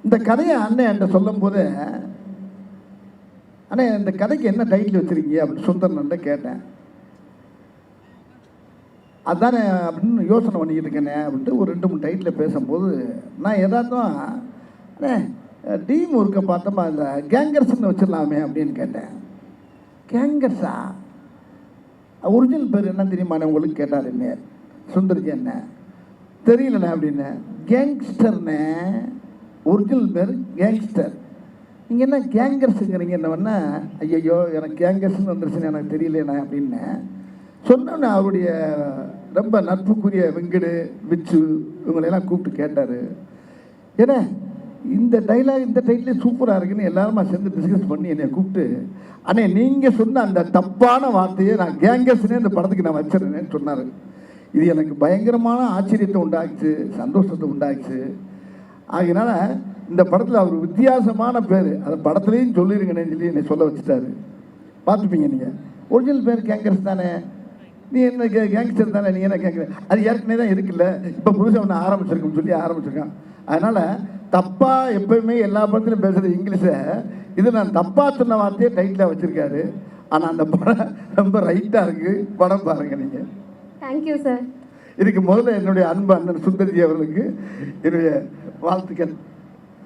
இந்த கதையை அண்ணன் என்கிட்ட சொல்லும் போது, அண்ணே இந்த கதைக்கு என்ன டைட்டில் வச்சுருக்கீங்க அப்படின்னு சுந்தரன்ட்ட கேட்டேன். அதானே அப்படின்னு யோசனை பண்ணிக்கிட்டு இருக்கேனே அப்படின்ட்டு ஒரு 2-3 டைட்டில் பேசும்போது நான் எதார்த்தம் அண்ணே டீம் ஒர்க்கை பார்த்தோமா இந்த கேங்கர்ஸ்ன்னு வச்சிடலாமே அப்படின்னு கேட்டேன். கேங்கர்ஸா? ஒரிஜினல் பேர் என்ன தெரியுமாண்ணே உங்களுக்கு கேட்டார் என்ன சுந்தர்ஜி என்ன தெரியலண்ணே அப்படின்னு. கேங்ஸ்டர்ண்ணே, ஒரிஜினல் பேர் கேங்ஸ்டர். நீங்கள் என்ன கேங்கர்ஸுங்கிறீங்க என்ன வேணா? ஐயோ எனக்கு கேங்கர்ஸ்ன்னு வந்துருச்சுன்னு எனக்கு தெரியலண்ணே அப்படின்னு சொன்னோன்னே அவருடைய ரொம்ப நட்புக்குரிய வெங்கடு விச்சு இவங்களையெல்லாம் கூப்பிட்டு கேட்டார். ஏன்னா இந்த டைலாக் இந்த டைட்டிலே சூப்பராக இருக்குன்னு எல்லாருமா சேர்ந்து டிஸ்கஸ் பண்ணி என்னை கூப்பிட்டு, அண்ணே நீங்கள் சொன்ன அந்த தப்பான வார்த்தையை நான் கேங்கர்ஸ்னே இந்த படத்துக்கு நான் வச்சிருந்தேன்னு சொன்னார். இது எனக்கு பயங்கரமான ஆச்சரியத்தை உண்டாக்குச்சு, சந்தோஷத்தை உண்டாக்குச்சு. ஆகினால இந்த படத்தில் அவர் வித்தியாசமான பேர் அதை படத்துலேயும் சொல்லிடுங்கன்னு சொல்லி என்னை சொல்ல வச்சுட்டாரு. பார்த்துப்பீங்க நீங்கள். ஒரிஜினல் பேர் கேங்கர்ஸ் தானே, நீ என்ன கேங்ஸ்டர் தானே, நீ என்ன கேட்குற? அது ஏற்கனவே தான் இருக்குல்ல, இப்போ புதுசாக ஒன்று ஆரம்பிச்சிருக்குன்னு சொல்லி ஆரம்பிச்சிருக்கான். அதனால் தப்பாக எப்போயுமே எல்லா படத்துலையும் பேசுகிற இங்கிலீஷை இது நான் தப்பாக சொன்ன வார்த்தையே டைட்டிலாக வச்சுருக்காரு. ஆனால் அந்த படம் ரொம்ப ரைட்டாக இருக்குது. படம் பாருங்கள் நீங்கள். Thank you sir. இதுக்கு முதல்ல என்னுடைய அன்பு அண்ணன் சுந்தர்ஜி அவர்களுக்கு என்னுடைய வாழ்த்துக்கள்.